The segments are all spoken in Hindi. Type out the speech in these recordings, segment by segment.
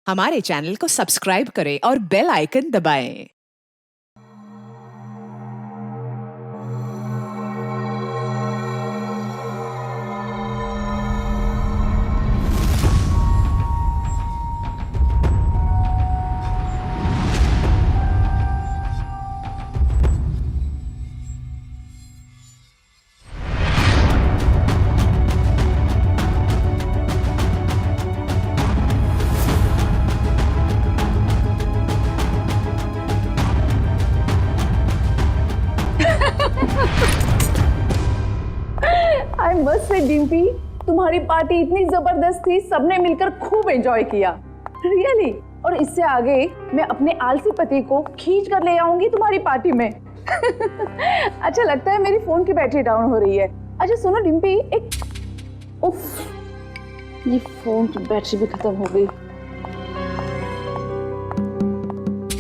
हमारे चैनल को सब्सक्राइब करें और बेल आइकन दबाएं। आई मस्ट से डिम्पी, तुम्हारी पार्टी इतनी जबरदस्त थी, सबने मिलकर खूब एंजॉय किया रियली। और इससे आगे मैं अपने आलसी पति को खींच कर ले आऊंगी तुम्हारी पार्टी में। अच्छा लगता है मेरी फोन की बैटरी डाउन हो रही है। अच्छा सुनो डिम्पी, एक उफ, ये फोन की बैटरी भी खत्म हो गई।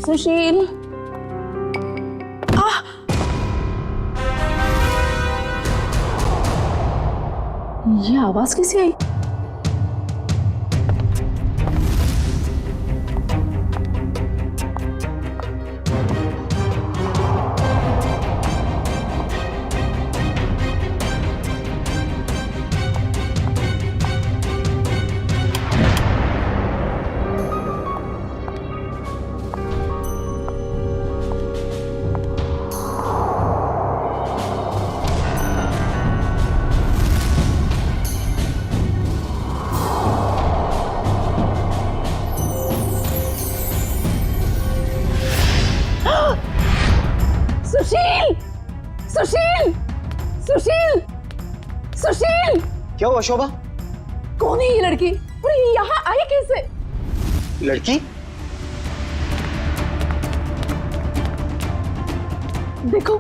सुशील, ये आवाज कैसे आई? सुशील, सुशील, सुशील, सुशील! क्या हुआ शोभा? कौन है ये लड़की और ये यहाँ आई कैसे? लड़की? देखो,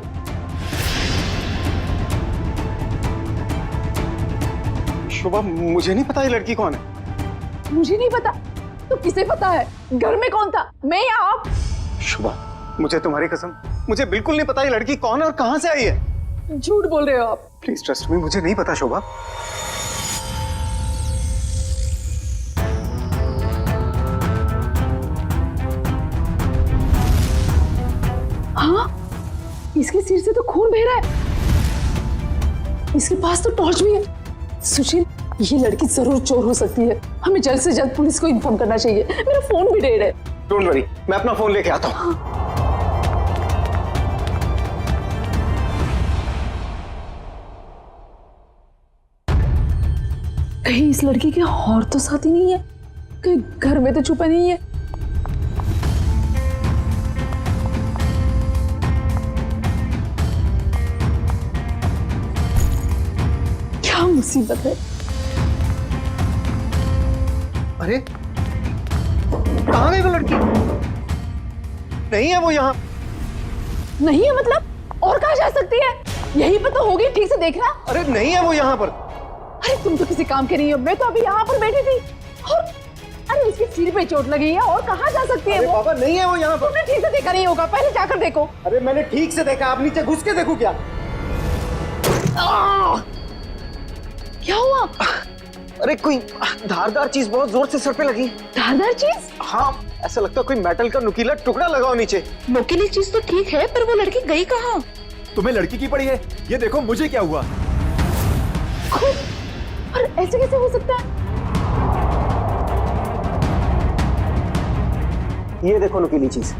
शोभा मुझे नहीं पता ये लड़की कौन है। मुझे नहीं पता तो किसे पता है? घर में कौन था, मैं या आप? शोभा मुझे तुम्हारी कसम, मुझे बिल्कुल नहीं पता ये लड़की कौन है और कहां से आई है। झूठ बोल रहे हो आप। प्लीज ट्रस्ट मी, मुझे नहीं पता शोभा। हाँ, इसके सिर से तो खून बह रहा है। इसके पास तो टॉर्च भी है। सुशील, ये लड़की जरूर चोर हो सकती है। हमें जल्द से जल्द पुलिस को इन्फॉर्म करना चाहिए। मेरा फोन भी डेड है। डोंट वरी, मैं अपना फोन लेके आता हूँ। कहीं इस लड़की के और तो साथी नहीं है? कहीं घर में तो छुपा नहीं है? क्या मुसीबत है? अरे कहाँ गई वो लड़की? नहीं है वो यहाँ। नहीं है मतलब? और कहाँ जा सकती है? यहीं पर तो होगी, ठीक से देखना। अरे नहीं है वो यहाँ पर। अरे तुम तो किसी काम के नहीं हो। मैं तो अभी यहाँ पर बैठी थी और अरे उसके सिर पे चोट लगी है। और कहाँ जा सकती है अरे वो? बाबा नहीं है वो यहाँ पर। तुमने ठीक से देखा नहीं होगा, पहले जाकर देखो। अरे मैंने ठीक से देखा, आप नीचे घुस के देखो क्या? क्या हुआ? अरे कोई धारदार चीज बहुत जोर से सर पे लगी। धारदार चीज? हाँ, ऐसा लगता है कोई मेटल का नुकीला टुकड़ा लगाओ नीचे। नुकीली चीज तो ठीक है, पर वो लड़की गई कहाँ? तुम्हें लड़की की पड़ी है? ये देखो मुझे क्या हुआ। और ऐसे कैसे हो सकता है? ये देखो नुकीली चीज,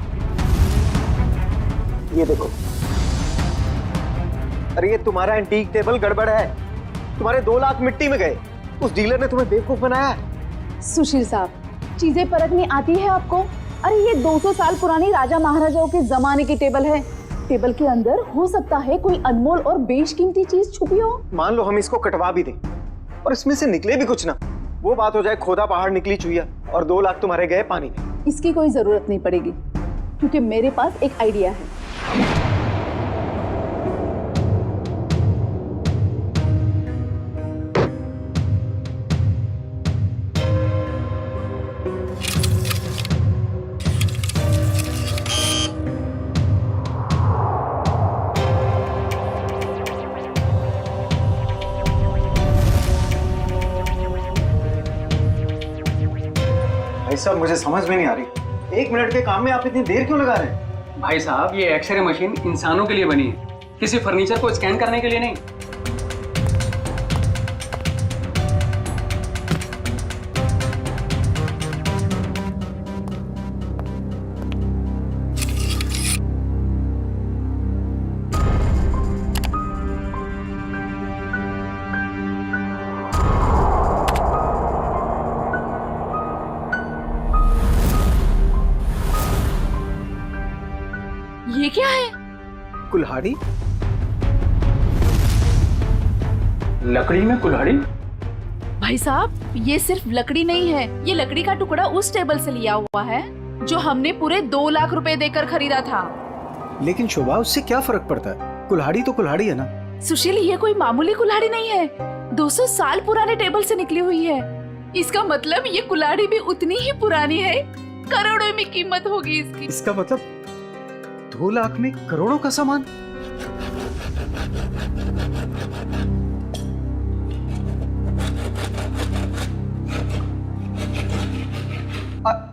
ये देखो। अरे ये तुम्हारा एंटीक टेबल गड़बड़ है। तुम्हारे 2 लाख मिट्टी में गए। उस डीलर ने तुम्हें बेवकूफ बनाया है। सुशील साहब, चीजें परखनी आती है आपको? अरे ये 200 साल पुरानी राजा महाराजाओं के जमाने की टेबल है। टेबल के अंदर हो सकता है कोई अनमोल और बेशकीमती चीज छुपी हो। मान लो हम इसको कटवा भी दें और इसमें से निकले भी कुछ ना, वो बात हो जाए खोदा पहाड़ निकली चुईया और 2 लाख तुम्हारे गए पानी में। इसकी कोई जरूरत नहीं पड़ेगी, क्योंकि मेरे पास एक आइडिया है। भाई साहब मुझे समझ में नहीं आ रही, 1 मिनट के काम में आप इतनी देर क्यों लगा रहे हैं? भाई साहब, ये एक्सरे मशीन इंसानों के लिए बनी है, किसी फर्नीचर को स्कैन करने के लिए नहीं। ये क्या है? कुल्हाड़ी? लकड़ी में कुल्हाड़ी? भाई साहब, ये सिर्फ लकड़ी नहीं है, ये लकड़ी का टुकड़ा उस टेबल से लिया हुआ है जो हमने पूरे 2 लाख रुपए देकर खरीदा था। लेकिन शोभा, उससे क्या फर्क पड़ता है? कुल्हाड़ी तो कुल्हाड़ी है ना। सुशील, ये कोई मामूली कुल्हाड़ी नहीं है, 200 साल पुराने टेबल से निकली हुई है। इसका मतलब ये कुल्हाड़ी भी उतनी ही पुरानी है, करोड़ों में कीमत होगी इसकी। इसका मतलब 2 लाख में करोड़ों का सामान।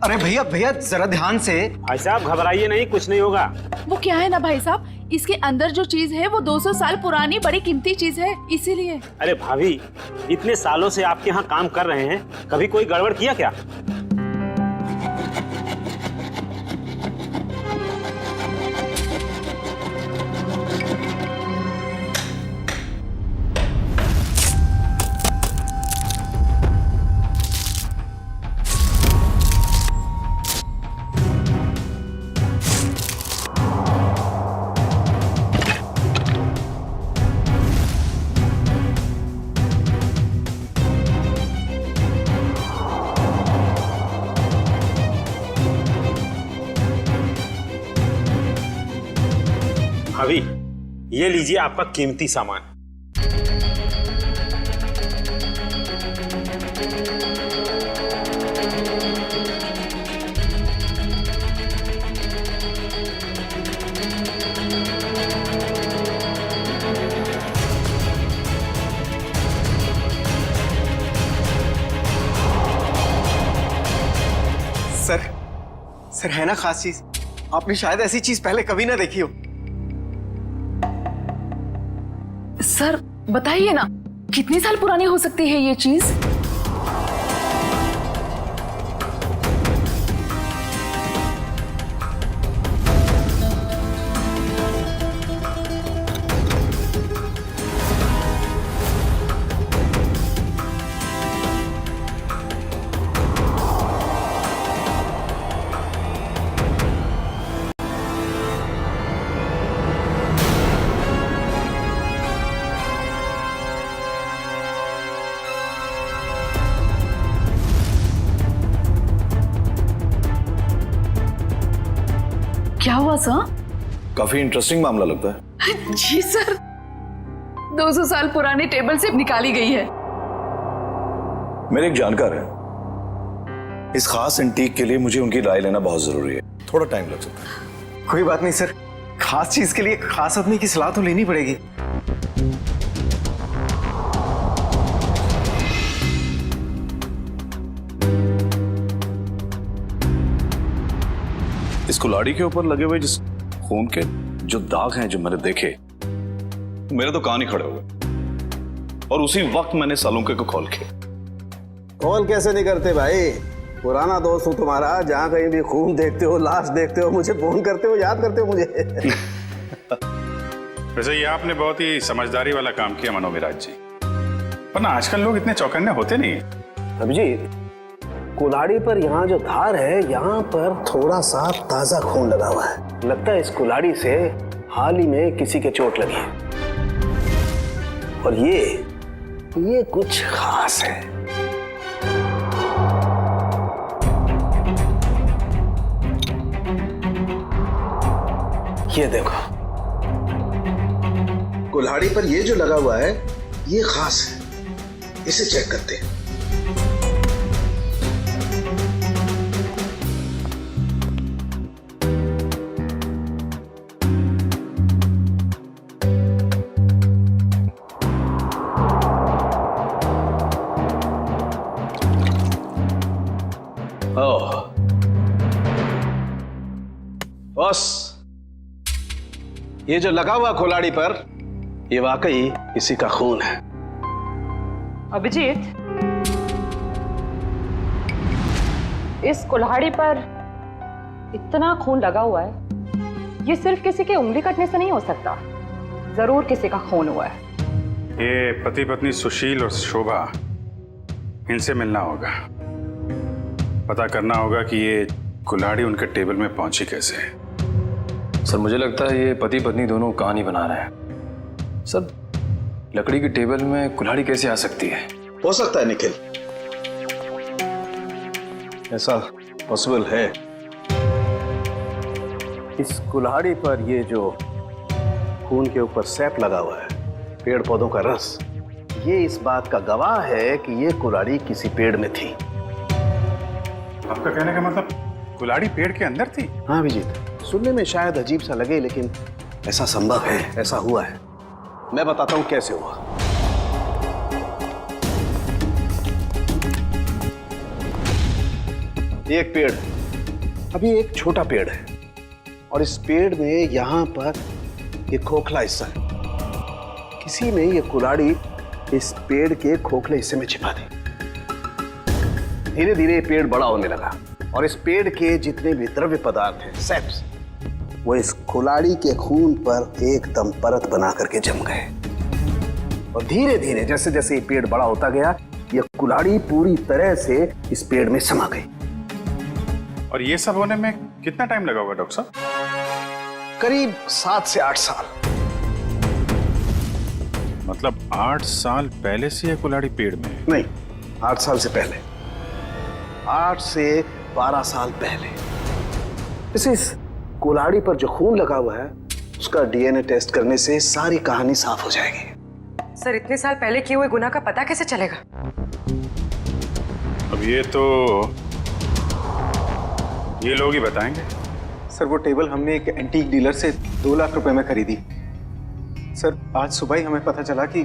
अरे भैया भैया जरा ध्यान से। भाई साहब घबराइए नहीं, कुछ नहीं होगा। वो क्या है ना भाई साहब, इसके अंदर जो चीज है वो 200 साल पुरानी बड़ी कीमती चीज है, इसीलिए। अरे भाभी, इतने सालों से आपके यहाँ काम कर रहे हैं, कभी कोई गड़बड़ किया क्या? भाभी, ये लीजिए आपका कीमती सामान। सर है ना खास चीज, आपने शायद ऐसी चीज पहले कभी ना देखी हो। सर बताइए ना, कितनी साल पुरानी हो सकती है ये चीज? क्या हुआ सर? काफी इंटरेस्टिंग मामला लगता है। जी सर, 200 साल पुराने टेबल से निकाली गई है। मेरे एक जानकार है, इस खास एंटीक के लिए मुझे उनकी राय लेना बहुत जरूरी है, थोड़ा टाइम लग सकता है। कोई बात नहीं सर, खास चीज के लिए खास आदमी की सलाह तो लेनी पड़ेगी। इस कुल्हाड़ी के ऊपर लगे हुए जिस खून के जो दाग हैं जो मैंने देखे, मेरे तो कान ही खड़े हो गए। और उसी वक्त मैंने सालुंके को कॉल किया। कॉल कैसे नहीं करते भाई, पुराना दोस्त हूँ तुम्हारा, जहाँ कहीं भी खून देखते हो, लाश देखते हो, मुझे फोन करते हो, याद करते हो मुझे। वैसे ये आपने बहुत ही समझदारी वाला काम किया मनोविराज जी, वरना आजकल लोग इतने चौकन्ने होते नहीं। अभिजीत, कुल्हाड़ी पर यहाँ जो धार है, यहाँ पर थोड़ा सा ताजा खून लगा हुआ है। लगता है इस कुल्हाड़ी से हाल ही में किसी के चोट लगी है, और ये कुछ खास है। ये देखो, कुल्हाड़ी पर ये जो लगा हुआ है ये खास है, इसे चेक करते हैं। ओह, बॉस, ये जो लगा हुआ कुल्हाड़ी पर, ये वाकई किसी का खून है। अभिजीत, इस कुल्हाड़ी पर इतना खून लगा हुआ है, ये सिर्फ किसी के उंगली कटने से नहीं हो सकता, जरूर किसी का खून हुआ है। ये पति पत्नी सुशील और शोभा, इनसे मिलना होगा, पता करना होगा कि ये कुल्हाड़ी उनके टेबल में पहुंची कैसे। सर मुझे लगता है ये पति पत्नी दोनों कहानी बना रहे हैं। सर लकड़ी की टेबल में कुल्हाड़ी कैसे आ सकती है? हो सकता है निखिल, ऐसा पॉसिबल है। इस कुल्हाड़ी पर ये जो खून के ऊपर सैप लगा हुआ है, पेड़ पौधों का रस, ये इस बात का गवाह है कि ये कुल्हाड़ी किसी पेड़ में थी। आपका कहने का मतलब कुल्हाड़ी पेड़ के अंदर थी? हाँ अभिजीत, सुनने में शायद अजीब सा लगे, लेकिन ऐसा संभव है, ऐसा हुआ है। मैं बताता हूं कैसे हुआ। ये एक पेड़ है, अभी एक छोटा पेड़ है, और इस पेड़ में यहां पर ये खोखला हिस्सा है। किसी ने ये कुल्हाड़ी इस पेड़ के खोखले हिस्से में छिपा दी। धीरे धीरे ये पेड़ बड़ा होने लगा, और इस पेड़ के जितने भी द्रव्य पदार्थ हैं, सेप्स, वो इस कुल्हाड़ी के खून पर एकदम परत बना करके जम गए। और धीरे धीरे जैसे जैसे ये पेड़ बड़ा होता गया, ये कुल्हाड़ी पूरी तरह से इस पेड़ में समा गई। और ये सब होने में कितना टाइम लगा होगा डॉक्टर साहब? करीब 7 से 8 साल। मतलब 8 साल पहले से ये कुल्हाड़ी पेड़ में है? नहीं, 8 साल से पहले, 8 से 12 साल पहले। इस कुल्हाड़ी पर जो खून लगा हुआ है, उसका डीएनए टेस्ट करने से सारी कहानी साफ हो जाएगी। सर इतने साल पहले किए हुए गुनाह का पता कैसे चलेगा? अब ये तो ये लोग ही बताएंगे। सर वो टेबल हमने एक एंटीक डीलर से 2 लाख रुपए में खरीदी। सर आज सुबह ही हमें पता चला कि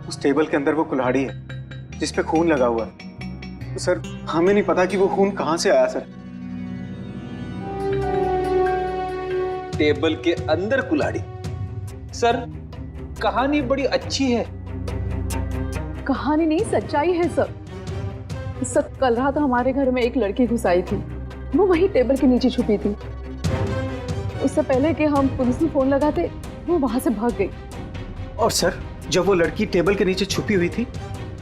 उस टेबल के अंदर वो कुल्हाड़ी है जिस पे खून लगा हुआ है। तो सर हमें नहीं पता कि वो खून कहां से आया। सर टेबल के अंदर कुल्हाड़ी? सर कहानी बड़ी अच्छी है। कहानी नहीं, सच्चाई है सर। सर कल रात हमारे घर में एक लड़की घुस आई थी, वो वही टेबल के नीचे छुपी थी। उससे पहले कि हम पुलिस में फोन लगाते, वो वहां से भाग गई। और सर जब वो लड़की टेबल के नीचे छुपी हुई थी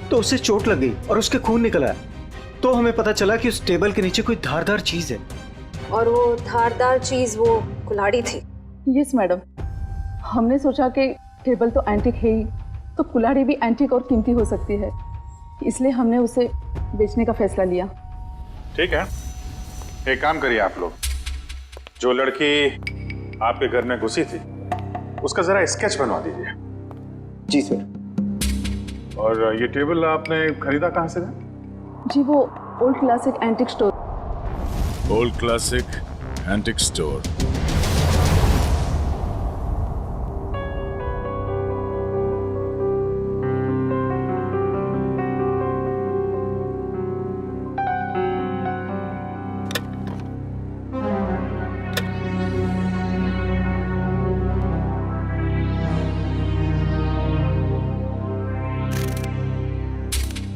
तो उसे चोट लग गई और उसके खून निकल आया। तो हमें पता चला कि उस टेबल के नीचे कोई धारदार चीज है। और वो धारदार चीज वो कुल्हाड़ी थी। यस मैडम, हमने सोचा कि टेबल तो एंटीक है ही, तो कुल्हाड़ी भी एंटीक और कीमती हो सकती है, इसलिए हमने उसे बेचने का फैसला लिया। ठीक है, एक काम करिए आप लोग, जो लड़की आपके घर में घुसी थी उसका जरा स्केच बनवा दीजिए। जी सर। और ये टेबल आपने खरीदा कहाँ से था? जी वो old classic antique store. Old classic antique store.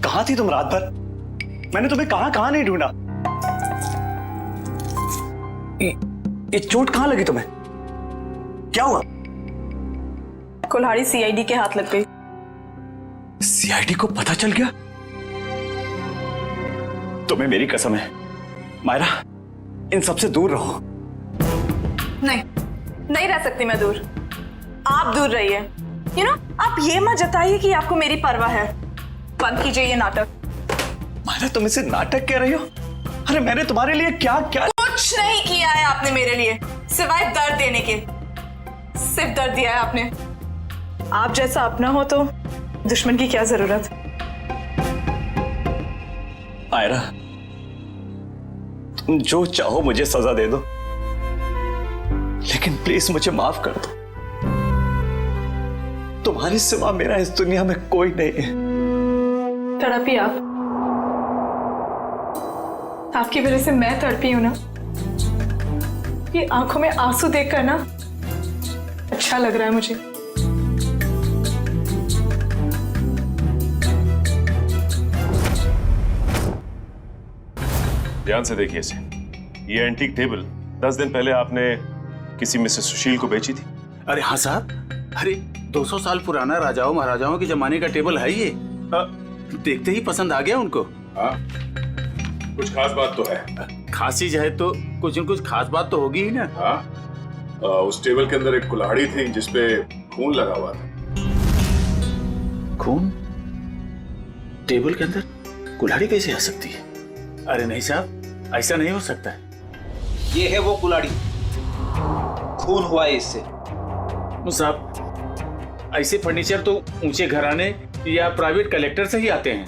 कहां थी तुम रात भर? मैंने तुम्हें कहां कहां नहीं ढूंढा। ये चोट कहां लगी तुम्हें? क्या हुआ? कुल्हाड़ी सीआईडी के हाथ लग गई। सीआईडी को पता चल गया? तुम्हें मेरी कसम है मायरा, इन सबसे दूर रहो। नहीं रह सकती मैं दूर। आप दूर रहिए। आप ये मत जताइए कि आपको मेरी परवाह है। बंद कीजिए ये नाटक। मायरा तुम इसे नाटक कह रही हो? अरे मैंने तुम्हारे लिए क्या क्या कुछ नहीं किया है आपने मेरे लिए, सिवाय दर्द देने के। सिर्फ दर्द दिया है आपने। आप जैसा अपना हो तो दुश्मन की क्या जरूरत। मायरा तुम जो चाहो मुझे सजा दे दो, लेकिन प्लीज मुझे माफ कर दो। तुम्हारे सिवा मेरा इस दुनिया में कोई नहीं है। तड़पिए आप। आपकी वजह से मैं तड़पी हूं ना, ये आंखों में आंसू देखकर ना अच्छा लग रहा है मुझे। ध्यान से देखिए इसे। ये एंटीक टेबल 10 दिन पहले आपने किसी मिसेस सुशील को बेची थी। अरे हाँ साहब, अरे 200 साल पुराना राजाओं महाराजाओं के जमाने का टेबल है ये। देखते ही पसंद आ गया उनको। हाँ, कुछ खास बात तो है। खास चीज है तो कुछ न कुछ खास बात तो होगी ही ना। हाँ, उस टेबल के अंदर एक कुल्हाड़ी थी जिसपे खून लगा हुआ था। खून? टेबल के अंदर कुल्हाड़ी कैसे आ सकती है? अरे नहीं साहब, ऐसा नहीं हो सकता है। ये है वो कुल्हाड़ी, खून हुआ है इससे। साहब, ऐसे फर्नीचर तो ऊंचे घराने या प्राइवेट कलेक्टर से ही आते हैं।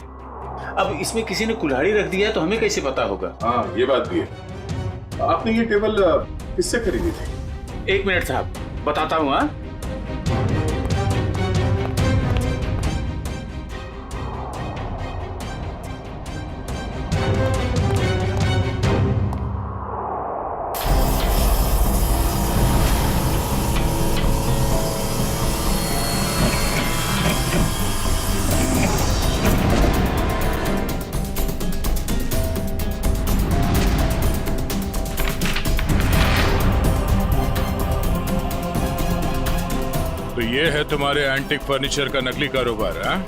अब इसमें किसी ने कुल्हाड़ी रख दिया तो हमें कैसे पता होगा? हाँ, ये बात भी है। आपने ये टेबल किससे खरीदी थी? 1 मिनट साहब, बताता हूँ। हाँ, तो ये है तुम्हारे एंटिक फर्नीचर का नकली कारोबार? हाँ,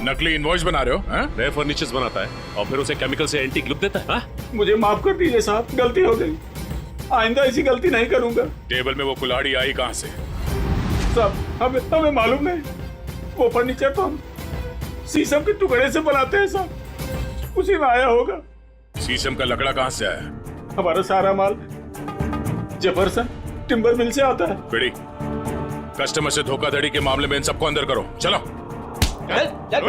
नकली इनवॉइस बना रहे हो? हाँ, नए फर्नीचर्स बनाता है और फिर उसे केमिकल से एंटीक लुक देता है। हाँ? मुझे माफ कर दीजिए साहब, गलती हो गई। आइंदा ऐसी गलती नहीं करूंगा। टेबल में वो कुल्हाड़ी आई कहाँ से? साहब, हमें मालूम नहीं। वो फर्नीचर तो हम शीशम के टुकड़े से बनाते हैं साहब, उसी में आया होगा। शीशम का लकड़ा कहाँ से आया? हमारा सारा माल जेफरसन टिम्बर मिल से आता है। बेड़ी, कस्टमर से धोखाधड़ी के मामले में इन सबको अंदर करो। चलो। चल।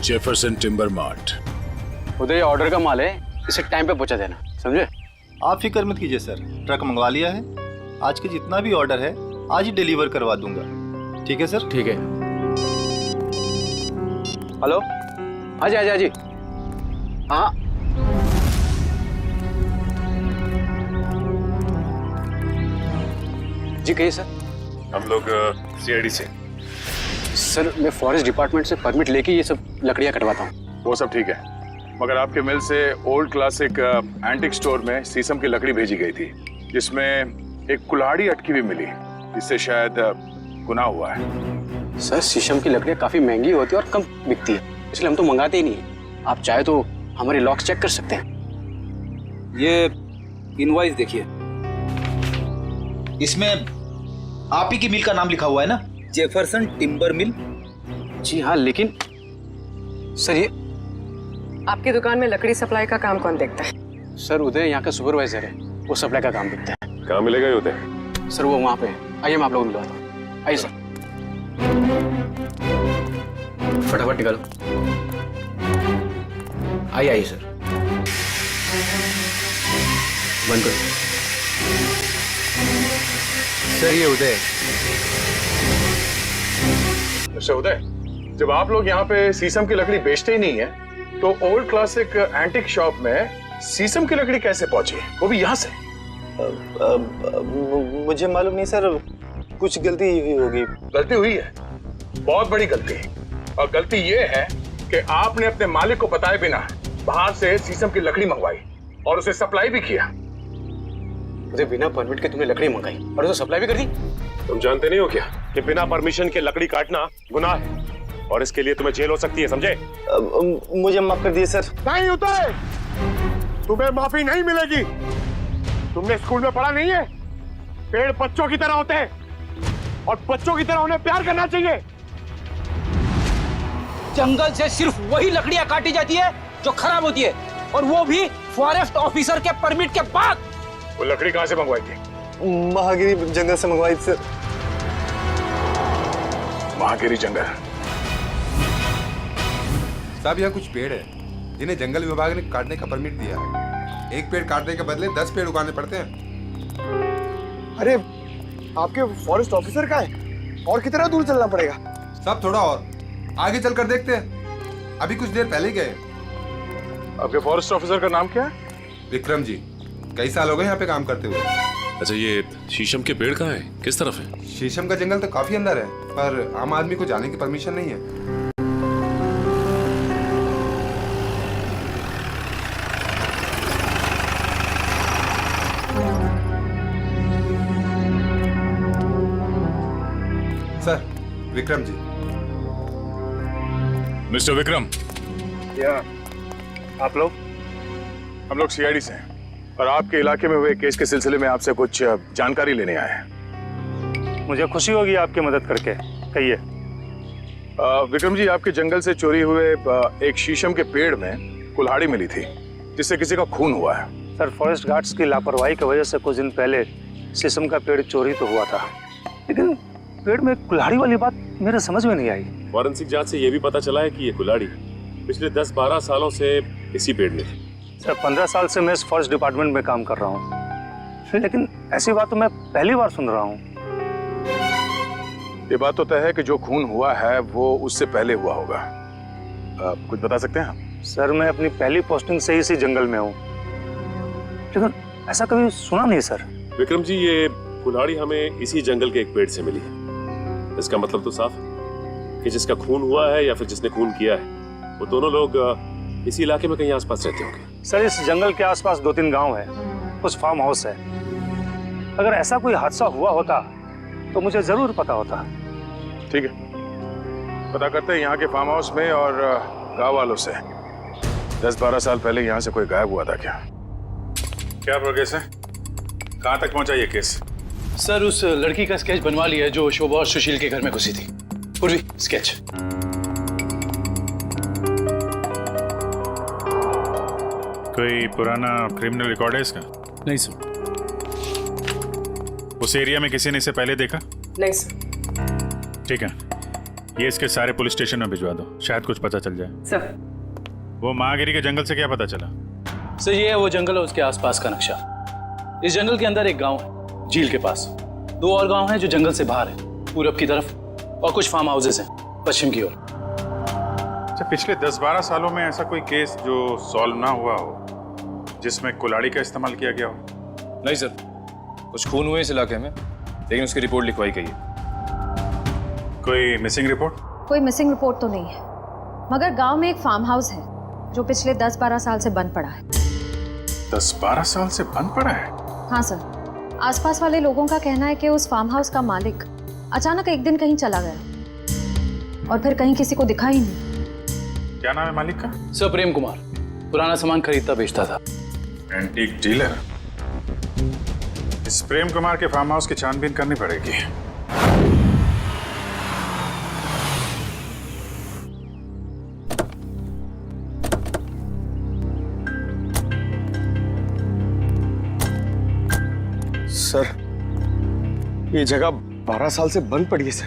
Jefferson timber mart. उधर ऑर्डर का माल है, इसे टाइम पे पहुंचा देना, समझे? आप फिक्र मत कीजिए सर, ट्रक मंगवा लिया है। आज के जितना भी ऑर्डर है आज ही डिलीवर करवा दूंगा। ठीक है सर? ठीक है। हेलो, हाँ जी। हाँ, जी कहिए सर। हम लोग सीआईडी से। सर, मैं फॉरेस्ट डिपार्टमेंट से परमिट लेके ये सब लकड़ियाँ कटवाता हूँ। वो सब ठीक है, मगर आपके मिल से ओल्ड क्लासिक एंटिक स्टोर में शीशम की लकड़ी भेजी गई थी जिसमें एक कुल्हाड़ी अटकी हुई मिली, जिससे शायद गुनाह हुआ है। सर, शीशम की लकड़ियाँ काफी महंगी होती है और कम बिकती है, इसलिए हम तो मंगाते ही नहीं है। आप चाहे तो हमारे लॉक्स चेक कर सकते हैं। ये इनवॉइस देखिए, इसमें आप ही की मिल का नाम लिखा हुआ है ना, जेफरसन टिम्बर मिल। जी हाँ, लेकिन सर ये आपकी दुकान में लकड़ी सप्लाई का काम कौन देखता है? सर, उदय यहाँ का सुपरवाइजर है, वो सप्लाई का काम देखता है। कहाँ मिलेगा ये उदय? सर, वो वहाँ पे है। आइए, मैं आप लोगों को मिलवाता हूँ। आइए सर, फटाफट निकालो। आइए सर, बंद करो। सर, ये उदय। अच्छा उदय, जब आप लोग यहाँ पे शीशम की लकड़ी बेचते ही नहीं है, तो ओल्ड क्लासिक एंटिक शॉप में शीशम की लकड़ी कैसे पहुंची, वो भी यहाँ से? मुझे मालूम नहीं सर, कुछ गलती हुई होगी। गलती हुई है, बहुत बड़ी गलती। और गलती ये है कि आपने अपने मालिक को बताए बिना बाहर से शीशम की लकड़ी मंगवाई और उसे सप्लाई भी किया। उदय, बिना परमिट के तुमने लकड़ी मंगाई और उसे सप्लाई भी कर दी। तुम जानते नहीं हो क्या कि बिना परमिशन के लकड़ी काटना गुनाह है और इसके लिए तुम्हें जेल हो सकती है, समझे? मुझे माफ कर दिए सर। नहीं उदय, तुम्हें माफी नहीं मिलेगी। तुमने स्कूल में पढ़ा नहीं है, पेड़ बच्चों की तरह होते हैं और बच्चों की तरह उन्हें प्यार करना चाहिए। जंगल से सिर्फ वही लकड़ियां काटी जाती है जो खराब होती है, और वो भी फॉरेस्ट ऑफिसर के परमिट के बाद। वो लकड़ी कहाँ से मंगवाई थी? महागिरी जंगल से मंगवाई थी सर। महागिरी जंगल? साहब, यहाँ कुछ पेड़ है जिन्हें जंगल विभाग ने काटने का परमिट दिया है। एक पेड़ काटने के बदले 10 पेड़ उगाने पड़ते हैं। अरे, आपके फॉरेस्ट ऑफिसर का है और कितना दूर चलना पड़ेगा? साहब, थोड़ा और आगे चलकर देखते हैं, अभी कुछ देर पहले ही गए। आपके फॉरेस्ट ऑफिसर का नाम क्या है? विक्रम जी, कई साल हो गए यहाँ पे काम करते हुए। अच्छा, ये शीशम के पेड़ कहाँ है, किस तरफ है? शीशम का जंगल तो काफी अंदर है, पर आम आदमी को जाने की परमिशन नहीं है। सर, विक्रम जी। मिस्टर विक्रम। या आप लोग? हम लोग सीआईडी से हैं और आपके इलाके में हुए केस के सिलसिले में आपसे कुछ जानकारी लेने आए हैं। मुझे खुशी होगी आपकी मदद करके, कहिए। विक्रम जी, आपके जंगल से चोरी हुए एक शीशम के पेड़ में कुल्हाड़ी मिली थी जिससे किसी का खून हुआ है। सर, फॉरेस्ट गार्ड्स की लापरवाही की वजह से कुछ दिन पहले शीशम का पेड़ चोरी तो हुआ था, लेकिन पेड़ में कुल्हाड़ी वाली बात मेरे समझ में नहीं आई। फॉरेंसिक जांच से यह भी पता चला है कि ये कुल्हाड़ी पिछले 10-12 सालों से इसी पेड़ में थी। सर, 15 साल से मैं इस फॉरेस्ट डिपार्टमेंट में काम कर रहा हूँ, लेकिन ऐसी बात तो मैं पहली बार सुन रहा हूँ। ये बात तो तय है कि जो खून हुआ है वो उससे पहले हुआ होगा। कुछ बता सकते हैं आप? सर, मैं अपनी पहली पोस्टिंग से इसी जंगल में हूँ, लेकिन ऐसा कभी सुना नहीं सर। विक्रम जी, ये कुल्हाड़ी हमें इसी जंगल के एक पेड़ से मिली है। इसका मतलब तो साफ है कि जिसका खून हुआ है या फिर जिसने खून किया है वो दोनों लोग इसी इलाके में कहीं आसपास रहते होंगे। सर, इस जंगल के आसपास 2-3 गांव है, कुछ फार्म हाउस है। अगर ऐसा कोई हादसा हुआ होता तो मुझे जरूर पता होता। ठीक है, पता करते हैं यहाँ के फार्म हाउस में और गांव वालों से। 10-12 साल पहले यहाँ से कोई गायब हुआ था क्या? क्या प्रोग्रेस है? कहाँ तक पहुँचा ये केस? सर, उस लड़की का स्केच बनवा लिया है जो शोभा और सुशील के घर में घुसी थी। पूर्वी, स्केच। कोई पुराना क्रिमिनल रिकॉर्ड है इसका? नहीं सर। उस एरिया में किसी ने इसे पहले देखा? नहीं सर। ठीक है, ये इसके सारे पुलिस स्टेशन में भिजवा दो, शायद कुछ पता चल जाए। सर, वो महागिरी के जंगल से क्या पता चला? सर, ये है वो जंगल और उसके आसपास का नक्शा। इस जंगल के अंदर एक गांव है, झील के पास। 2 और गांव हैं जो जंगल से बाहर है, पूरब की तरफ, और कुछ फार्म हाउसेस हैं पश्चिम की ओर। अच्छा, पिछले 10-12 सालों में ऐसा कोई केस जो सॉल्व ना हुआ हो जिसमें कुल्हाड़ी का इस्तेमाल किया गया हो? नहीं सर, कुछ खून हुए इस इलाके में, लेकिन उसकी रिपोर्ट लिखवाई गई है। कोई मिसिंग रिपोर्ट? कोई मिसिंग रिपोर्ट तो नहीं है, मगर गांव में एक फार्म हाउस है जो पिछले 10-12 साल से बंद पड़ा है। 10-12 साल से बंद पड़ा है? हाँ सर, आसपास वाले लोगों का कहना है कि उस फार्म हाउस का मालिक अचानक एक दिन कहीं चला गया और फिर कहीं किसी को दिखा ही नहीं। क्या नाम है मालिक का? सर, प्रेम कुमार। पुराना सामान खरीदता बेचता था। Antique dealer? इस प्रेम कुमार के फार्म हाउस की छानबीन करनी पड़ेगी। सर, ये जगह 12 साल से बंद पड़ी है सर।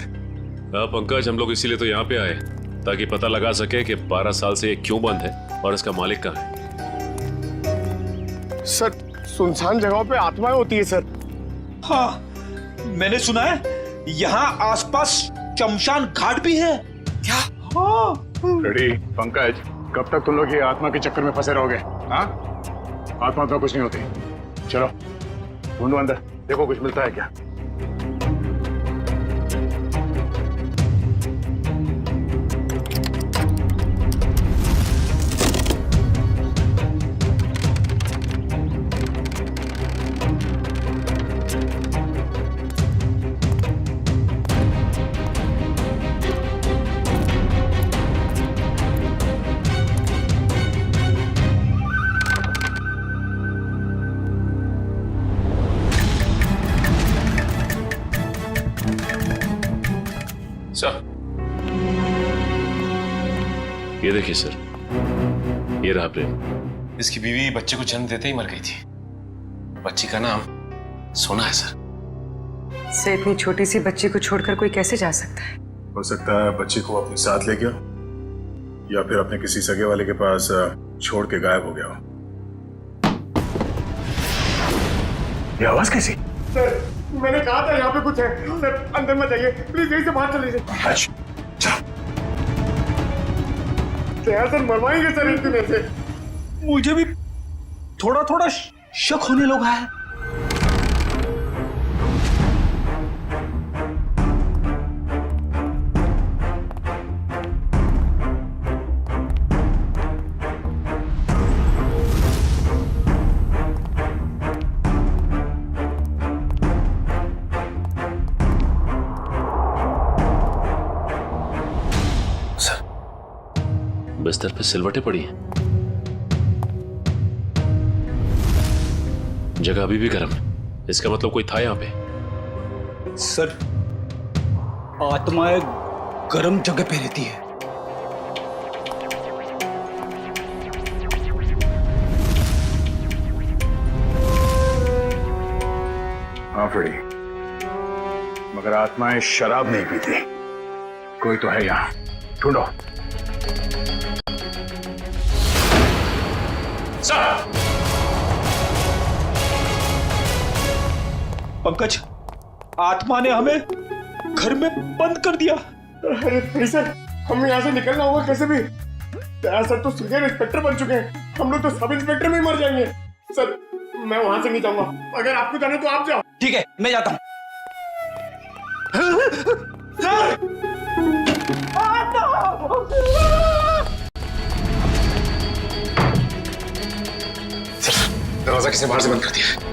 हाँ पंकज, हम लोग इसीलिए तो यहाँ पे आए ताकि पता लगा सके कि 12 साल से ये क्यों बंद है और इसका मालिक कहाँ है। सर, सुनसान जगहों पे आत्माएं होती है सर। हाँ, मैंने सुना है यहाँ आसपास शमशान घाट भी है। क्या? हाँ। रेडी पंकज, कब तक तुम लोग ये आत्मा के चक्कर में फंसे रहोगे? हाँ, आत्मा तो कुछ नहीं होती। चलो ढूंढो अंदर, देखो कुछ मिलता है क्या। सर, ये देखिए सर, ये रहा प्रेम। इसकी बीवी बच्चे को जन्म देते ही मर गई थी। बच्ची का नाम सोना है सर। से इतनी छोटी सी बच्ची को छोड़कर कोई कैसे जा सकता है? हो सकता है बच्ची को अपने साथ ले गया या फिर अपने किसी सगे वाले के पास छोड़ के गायब हो गया हो। ये आवाज कैसी? सर, मैंने कहा था यहाँ पे कुछ है। सर, अंदर मत जाइए प्लीज, यहीं से बाहर चले जाइए। सर मरवाएंगे सर एक दिन ऐसे। मुझे भी थोड़ा थोड़ा शक होने लगा है। बिस्तर पे सिलवटें पड़ी हैं। जगह अभी भी गर्म है, इसका मतलब कोई था यहाँ पे। सर, आत्माएं गर्म जगह पे रहती है। हाँ फ्रेडी, मगर आत्माएं शराब नहीं पीती। कोई तो है यहाँ, ढूंढो। पंकज, आत्मा ने हमें घर में बंद कर दिया। अरे सर, हमें यहाँ से निकलना होगा कैसे भी। सर तो सीनियर इंस्पेक्टर बन चुके हैं, हम लोग तो सब इंस्पेक्टर में ही मर जाएंगे। सर मैं वहां से नहीं जाऊंगा, अगर आपको जाना तो आप जाओ। ठीक है, मैं जाता हूँ। दरवाजा किसने बाहर से बंद कर दिया?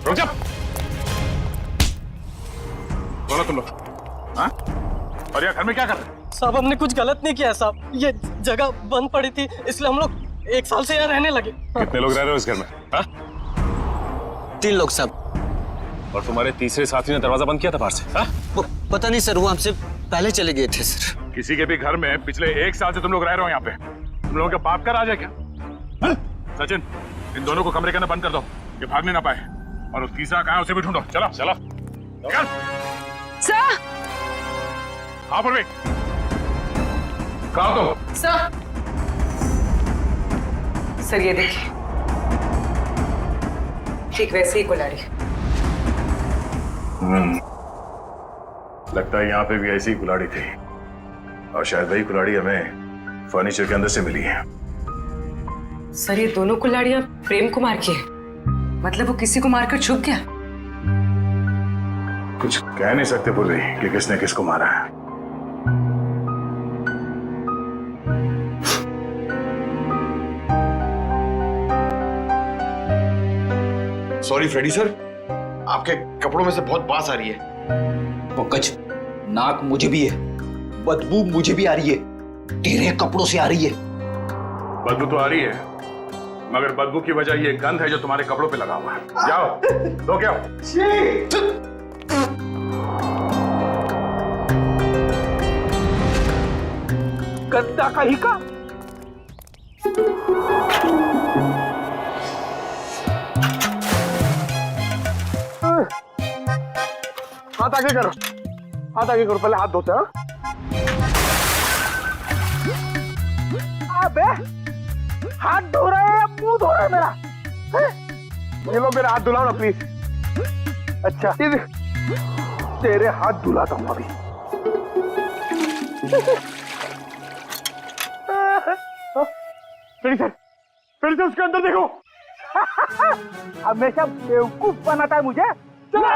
रुक जा। बोलो तुम लोग, हाँ? और यहाँ घर में क्या कर रहे हो? साहब हमने कुछ गलत नहीं किया साहब, ये जगह बंद पड़ी थी इसलिए हम लोग 1 साल से यहाँ रहने लगे। कितने लोग रह रहे हो इस घर में? हाँ? 3 लोग साहब। और तुम्हारे तीसरे साथी ने दरवाजा बंद किया था बाहर से? हाँ? पता नहीं सर, वो हमसे पहले चले गए थे सर। किसी के भी घर में पिछले 1 साल से तुम लोग रह रहे हो यहाँ पे, तुम लोगों के बाप का राज है क्या? हाँ? सचिन, इन दोनों को कमरे के अंदर बंद कर दो, ये भागने ना पाए। और उस तीसरा कहाँ है उसे भी ढूंढो। चलो चलो सर। हाँ परवीन, कहाँ तुम? सर ये देखिए, ठीक वैसे ही कुल्हाड़ी। लगता है यहाँ पे भी ऐसी कुल्हाड़ी थी, और शायद वही कुल्हाड़ी हमें फर्नीचर के अंदर से मिली है। सर ये दोनों कुल्हाड़ियां प्रेम कुमार की है, मतलब वो किसी को मारकर छुप गया। कुछ कह नहीं सकते पूर्वी कि किसने किसको मारा है। सॉरी फ्रेडी सर, आपके कपड़ों में से बहुत बास आ रही है। पंकज, नाक मुझे भी है, बदबू मुझे भी आ रही है, तेरे कपड़ों से आ रही है। बदबू तो आ रही है, मगर बदबू की वजह ये गंध है जो तुम्हारे कपड़ों पे लगा हुआ है। जाओ धो के आओ। गंदा कहीं का। हाथ आगे करो, हाथ आगे करो, पहले हाथ धोते हैं। अबे हाथ धो रहे हैं, मुंह धो रहा है मेरा। ये लो मेरा हाथ धुलाओ ना प्लीज। अच्छा तेरे हाथ धुलाता हूँ अभी। फिर से उसके अंदर देखो। हमेशा बेवकूफ बनाता है मुझे। चलो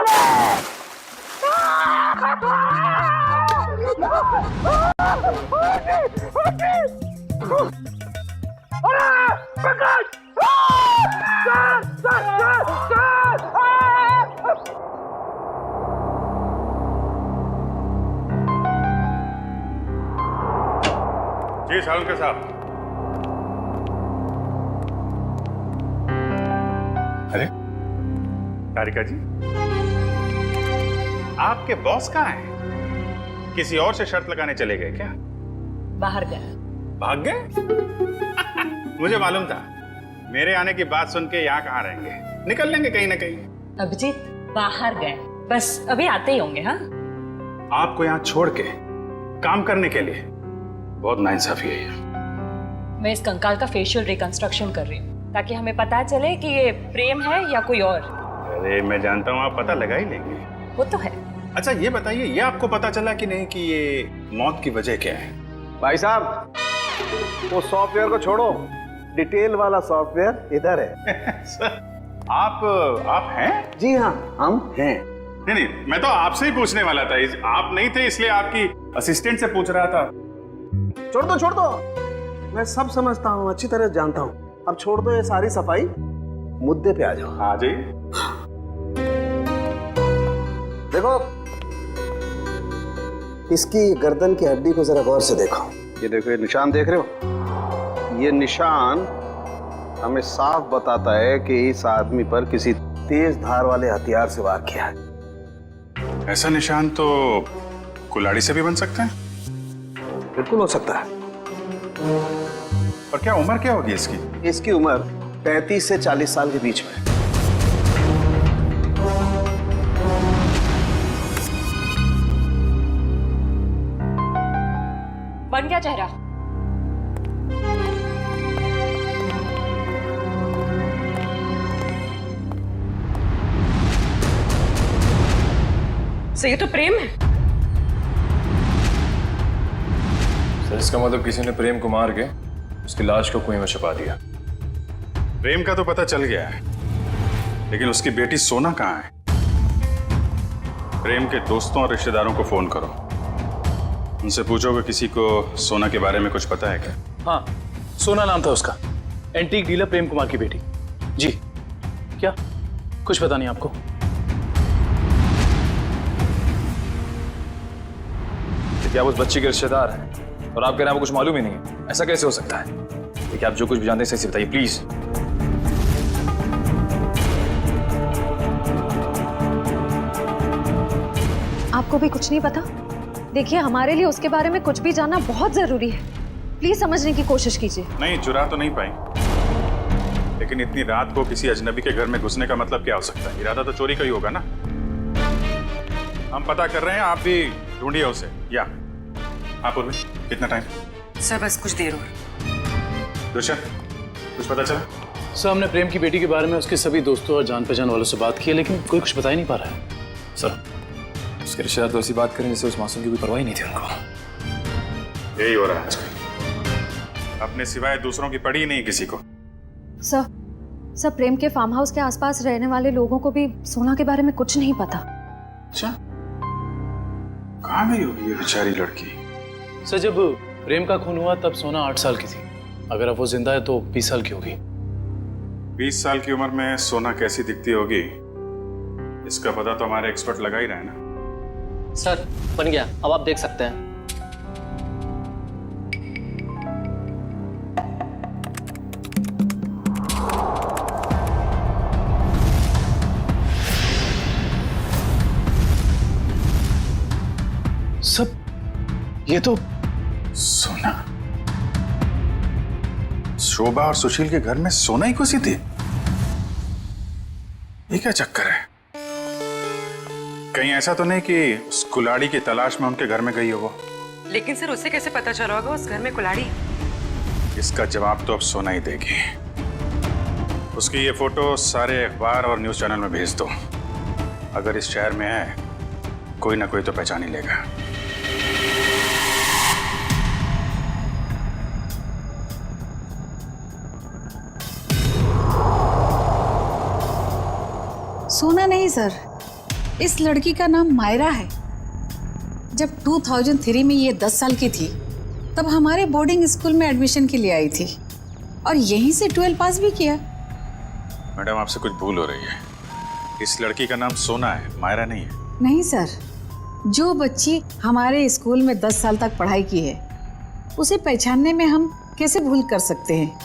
जी सालुंके साहब। अरे तारिका जी, आपके बॉस कहाँ हैं? किसी और से शर्त लगाने चले गए क्या? बाहर गए। भाग गए? मुझे मालूम था, मेरे आने की बात सुन के यहाँ कहाँ रहेंगे, निकल लेंगे कहीं ना कहीं। अभिजीत बाहर गए, बस अभी आते ही होंगे। हाँ आपको यहाँ छोड़ के काम करने के लिए बहुत नाइंसाफी है ये। मैं इस कंकाल का फेशियल रिकंस्ट्रक्शन कर रही हूँ ताकि हमें पता चले कि ये प्रेम है या कोई और। अरे मैं जानता हूँ आप पता लगा ही लेंगे। वो तो है। अच्छा ये बताइए, ये आपको पता चला कि नहीं कि ये मौत की वजह क्या है? भाई साहब, वो सॉफ्टवेयर को छोड़ो, डिटेल वाला सॉफ्टवेयर इधर है। सर, आप हैं? जी हाँ, हम हैं। नहीं, मैं तो आपसे ही पूछने वाला था। आप नहीं थे इसलिए आपकी असिस्टेंट से पूछ रहा था। छोड़ दो, मैं सब समझता हूँ, अच्छी तरह जानता हूँ। अब छोड़ दो ये सारी सफाई, मुद्दे पे आ जाओ। आ जाइए। देखो, इसकी गर्दन की हड्डी को जरा गौर से देखो। ये देखो, ये निशान देख रहे हो? ये निशान हमें साफ बताता है कि इस आदमी पर किसी तेज धार वाले हथियार से वार किया है। ऐसा निशान तो कुल्हाड़ी से भी बन सकता है? बिल्कुल हो सकता है। और क्या उम्र क्या होगी इसकी? इसकी उम्र 35 से 40 साल के बीच में। बन गया चेहरा। सर ये तो प्रेम है। सर इसका मतलब किसी ने प्रेम को मार के उसकी लाश को कुएं में छुपा दिया। प्रेम का तो पता चल गया है, लेकिन उसकी बेटी सोना कहाँ है? प्रेम के दोस्तों और रिश्तेदारों को फोन करो, उनसे पूछो कि किसी को सोना के बारे में कुछ पता है क्या? हाँ, सोना नाम था उसका, एंटीक डीलर प्रेम कुमार की बेटी। जी क्या कुछ पता नहीं आपको? क्या आप उस बच्ची के रिश्तेदार हैं और आप कह रहे हैं आपको कुछ मालूम ही नहीं है? ऐसा कैसे हो सकता है? देखिए, आप जो कुछ भी जानते हैं सही से बताइए प्लीज। आपको भी कुछ नहीं पता? देखिए, हमारे लिए उसके बारे में कुछ भी जानना बहुत जरूरी है। प्लीज समझने की कोशिश कीजिए। नहीं, चुरा तो नहीं पाई, लेकिन इतनी रात को किसी अजनबी के घर में घुसने का मतलब क्या हो सकता है? इरादा तो चोरी का ही होगा ना। हम पता कर रहे हैं, आप भी ढूंढिए उसे। या आप उर्मी, कितना टाइम? सर बस कुछ देर और। दुष्यंत, कुछ पता चला? सर हमने प्रेम की बेटी के बारे में उसके सभी दोस्तों और जान पहचान वालों से बात की है, लेकिन कोई कुछ बता ही नहीं पा रहा है। सर उसके रिश्तेदार तो ऐसी बात करें जैसे उस मासूम की कोई परवाह ही नहीं थी उनको। यही हो रहा है आजकल, अपने सिवाय दूसरों की पड़ी ही नहीं किसी को। सर प्रेम के फार्म हाउस के आसपास रहने वाले लोगों को भी सोना के बारे में कुछ नहीं पता। अच्छा, कहाँ गई होगी ये बेचारी लड़की? सर जब प्रेम का खून हुआ तब सोना 8 साल की थी। अगर अब वो जिंदा है तो 20 साल की होगी। 20 साल की उम्र में सोना कैसी दिखती होगी, इसका पता तो हमारे एक्सपर्ट लगा ही रहे हैं ना। सर बन गया, अब आप देख सकते हैं। सब ये तो सोना, शोभा और सुशील के घर में सोना ही घुसी थी। ये क्या चक्कर है? कहीं ऐसा तो नहीं कि उस कुल्हाड़ी की तलाश में उनके घर में गई हो वो? लेकिन सर उसे कैसे पता चला होगा उस घर में कुल्हाड़ी? इसका जवाब तो अब सोना ही देगी। उसकी ये फोटो सारे अखबार और न्यूज चैनल में भेज दो। अगर इस शहर में है कोई ना कोई तो पहचान ही लेगा। सोना नहीं सर, इस लड़की का नाम मायरा है। जब 2003 में ये 10 साल की थी तब हमारे बोर्डिंग स्कूल में एडमिशन के लिए आई थी और यहीं से 12 पास भी किया। मैडम आपसे कुछ भूल हो रही है। इस लड़की का नाम सोना है, मायरा नहीं है। नहीं सर, जो बच्ची हमारे स्कूल में 10 साल तक पढ़ाई की है उसे पहचानने में हम कैसे भूल कर सकते हैं?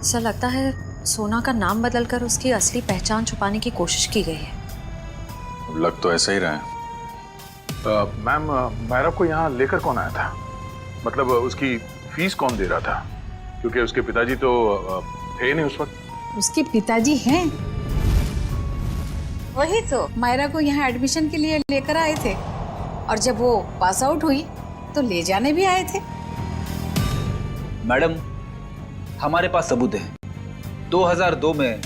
सर लगता है सोना का नाम बदलकर उसकी असली पहचान छुपाने की कोशिश की गई है। लग तो ऐसा ही रहा है। मैम, मायरा को यहाँ लेकर कौन आया था? मतलब उसकी फीस कौन दे रहा था? क्योंकि उसके पिताजी तो थे नहीं उस वक्त। उसके पिताजी हैं, वही तो मायरा को यहाँ एडमिशन के लिए लेकर आए थे और जब वो पास आउट हुई तो ले जाने भी आए थे। मैडम, हमारे पास सबूत है। 2002 में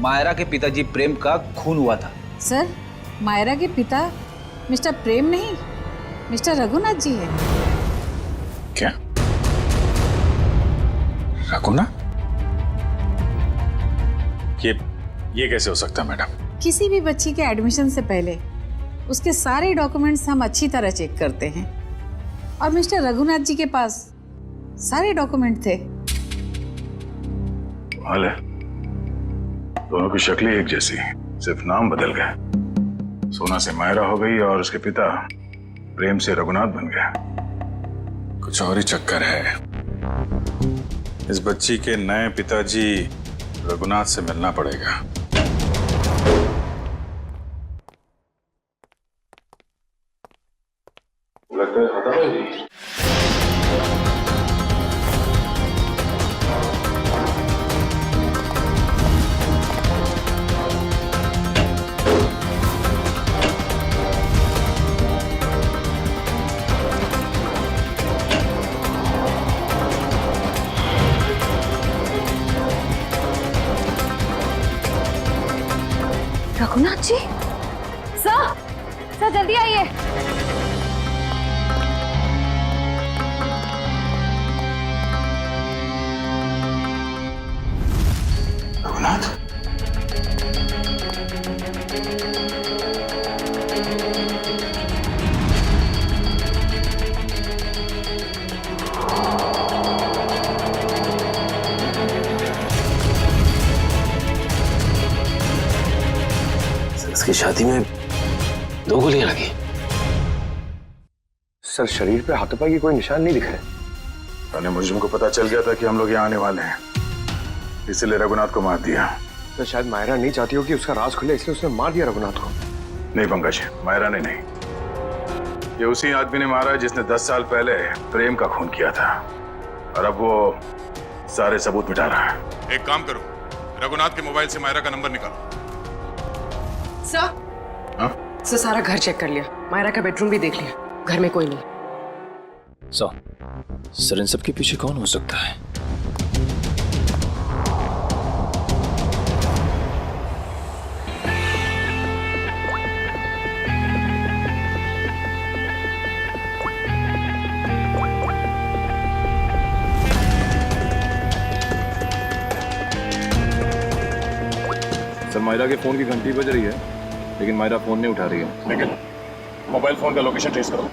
मायरा के पिताजी प्रेम का खून हुआ था। सर, मायरा के पिता मिस्टर प्रेम नहीं, मिस्टर रघुनाथ जी है। क्या? रघुनाथ? ये कैसे हो सकता है मैडम? किसी भी बच्ची के एडमिशन से पहले उसके सारे डॉक्यूमेंट्स हम अच्छी तरह चेक करते हैं और मिस्टर रघुनाथ जी के पास सारे डॉक्यूमेंट थे। हाल है, दोनों की शक्लें एक जैसी, सिर्फ नाम बदल गए। सोना से मायरा हो गई और उसके पिता प्रेम से रघुनाथ बन गए। कुछ और ही चक्कर है। इस बच्ची के नए पिताजी रघुनाथ से मिलना पड़ेगा। लगता है खत्म है जी। रघुनाथ जी, सर जल्दी आइए। रघुनाथ? इसकी छाती में 2 गोलियां लगी। सर, शरीर पे हाथापाई की कोई निशान नहीं दिख रहे। अरे मुझे को पता चल गया था कि हम लोग यहाँ आने वाले हैं, इसलिए रघुनाथ को मार दिया। तो शायद मायरा नहीं चाहती हो कि उसका राज खुले, इसलिए उसने मार दिया रघुनाथ को। नहीं पंकज, मायरा ने नहीं। ये उसी आदमी ने मारा जिसने 10 साल पहले प्रेम का खून किया था, और अब वो सारे सबूत मिटा रहा है। एक काम करो, रघुनाथ के मोबाइल से मायरा का नंबर निकालो। सर, सारा घर चेक कर लिया, मायरा का बेडरूम भी देख लिया, घर में कोई नहीं। सर, इन सब के पीछे कौन हो सकता है? सर, मायरा के फोन की घंटी बज रही है, लेकिन मायरा फोन नहीं उठा रही है। लेकिन मोबाइल फोन का लोकेशन ट्रेस करो।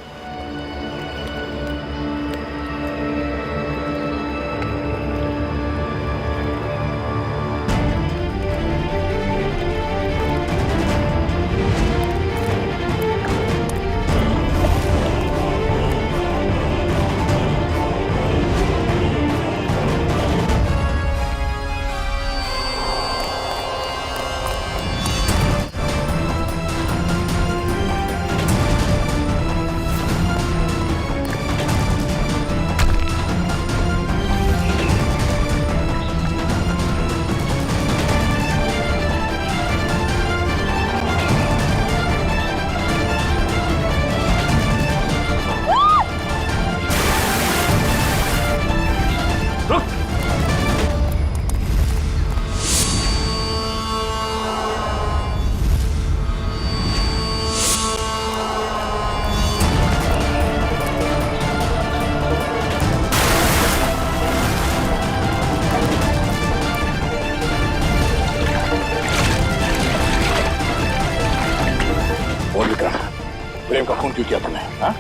प्रेम का खून क्यों किया तुमने? हाँ?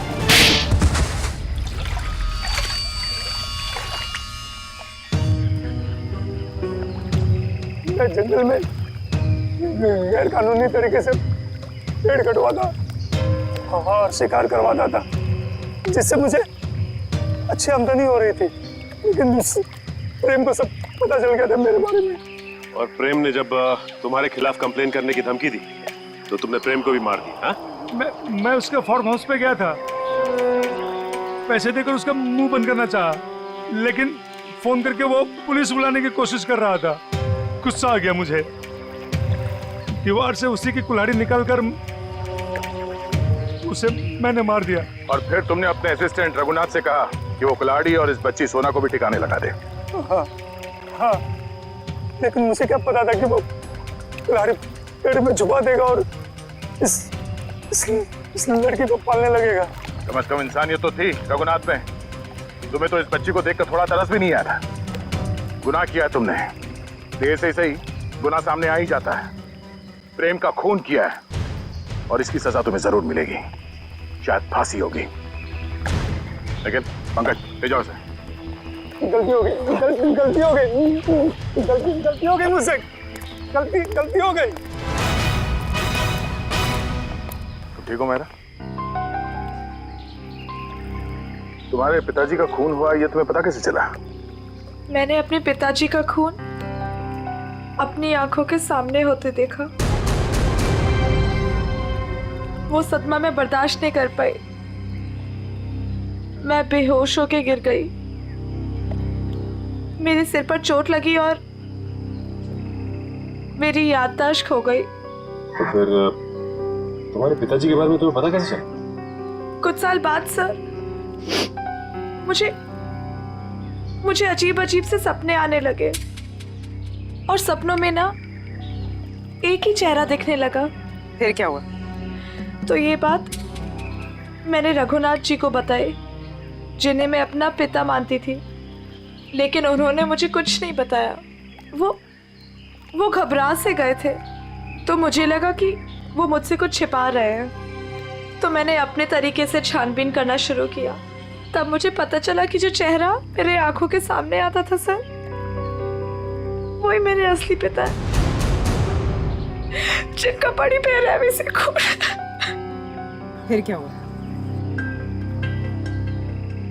मैं जंगल में गैर कानूनी तरीके से पेड़ कटवाता और शिकार करवाता था, जिससे मुझे अच्छी आमदनी हो रही थी। लेकिन प्रेम को सब पता चल गया था मेरे बारे में। और प्रेम ने जब तुम्हारे खिलाफ कंप्लेन करने की धमकी दी तो तुमने प्रेम को भी मार दिया? हाँ? मैं उसके फार्म हाउस पे गया था, पैसे देकर उसका मुंह बंद करना चाहा, लेकिन फोन करके वो पुलिस बुलाने की कोशिश कर रहा था। गुस्सा आ गया मुझे, दीवार से उसी की कुल्हाड़ी निकालकर उसे मैंने मार दिया। और फिर तुमने अपने असिस्टेंट रघुनाथ से कहा कि वो कुल्हाड़ी और इस बच्ची सोना को भी ठिकाने लगा दे। हाँ हाँ, लेकिन मुझे क्या पता था कि वो कुल्हाड़ी पेड़ में छुपा देगा और इस लड़की को पालने लगेगा। कम से कम इंसानियत तो थी रघुनाथ में। तुम्हें तो इस बच्ची को देखकर थोड़ा तरस भी नहीं आया था। गुनाह किया है तुमने, देर से सही गुनाह सामने आ ही जाता है। प्रेम का खून किया है और इसकी सजा तुम्हें जरूर मिलेगी, शायद फांसी होगी। लेकिन पंकज ले जाओ इसे। गलती हो गई, गलती हो गई, गलती हो गई मुझसे, गलती हो गई। तुम ठीक हो मेरा? तुम्हारे पिताजी का खून हुआ ये तुम्हें पता कैसे चला? मैंने अपने पिताजी का खून अपनी आंखों के सामने होते देखा। वो सदमा में बर्दाश्त नहीं कर पाई, मैं बेहोश होके गिर गई। मेरे सिर पर चोट लगी और मेरी याददाश्त खो गई। तो फिर तुम्हारे पिताजी के बारे में तुम्हें पता कैसे चला? कुछ साल बाद सर, मुझे अजीब अजीब से सपने आने लगे और सपनों में ना एक ही चेहरा दिखने लगा। फिर क्या हुआ? तो ये बात मैंने रघुनाथ जी को बताई, जिन्हें मैं अपना पिता मानती थी, लेकिन उन्होंने मुझे कुछ नहीं बताया। वो घबरा से गए थे, तो मुझे लगा कि वो मुझसे कुछ छिपा रहे हैं। तो मैंने अपने तरीके से छानबीन करना शुरू किया। तब मुझे पता चला कि जो चेहरा मेरे आंखों के सामने आता था सर, वही मेरे असली पिता है, जिनका बड़ी बेरहमी से खून। फिर क्या हुआ?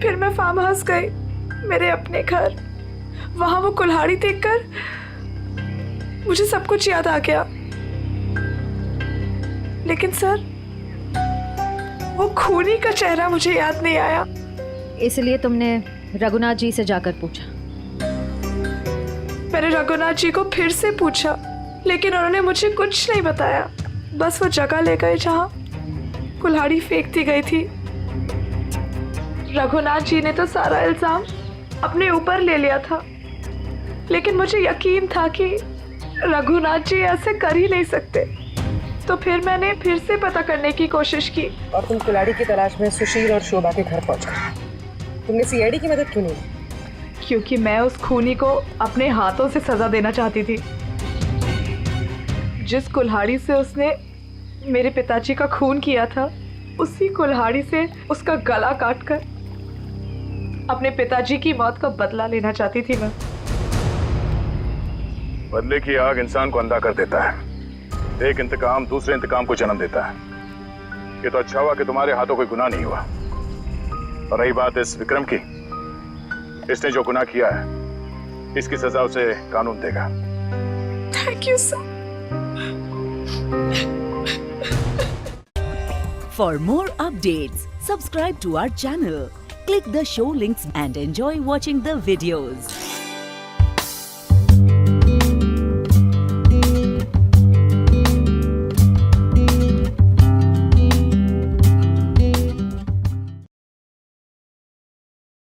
फिर मैं फार्म हाउस गई, मेरे अपने घर। वहां वो कुल्हाड़ी देखकर मुझे सब कुछ याद आ गया। लेकिन सर, वो खूनी का चेहरा मुझे याद नहीं आया। इसलिए तुमने रघुनाथ जी से जाकर पूछा? मैंने रघुनाथ जी को फिर से पूछा, लेकिन उन्होंने मुझे कुछ नहीं बताया। बस वो जगह ले गए जहां कुल्हाड़ी फेंक दी गई थी। रघुनाथ जी ने तो सारा इल्जाम अपने ऊपर ले लिया था, लेकिन मुझे यकीन था कि रघुनाथ जी ऐसे कर ही नहीं सकते। तो फिर मैंने फिर से पता करने की कोशिश की। और तुम कुल्हाड़ी की तलाश में सुशील और शोभा के घर पहुंचे। तुमने सीआईडी की मदद क्यों नहीं ली? क्योंकि मैं उस खूनी को अपने हाथों से सजा देना चाहती थी। जिस कुल्हाड़ी से उसने मेरे पिताजी का खून किया था, उसी कुल्हाड़ी से उसका गला काटकर अपने पिताजी की मौत का बदला लेना चाहती थी मैं। बदले की आग इंसान को अंधा कर देता है। एक इंतकाम दूसरे इंतकाम को जन्म देता है। ये तो अच्छा हुआ कि तुम्हारे हाथों कोई गुनाह नहीं हुआ। और रही बात इस विक्रम की, इसने जो गुनाह किया है, इसकी सजा उसे कानून देगा। Thank you sir. For more updates, subscribe to our channel, click the show links and enjoy watching the videos.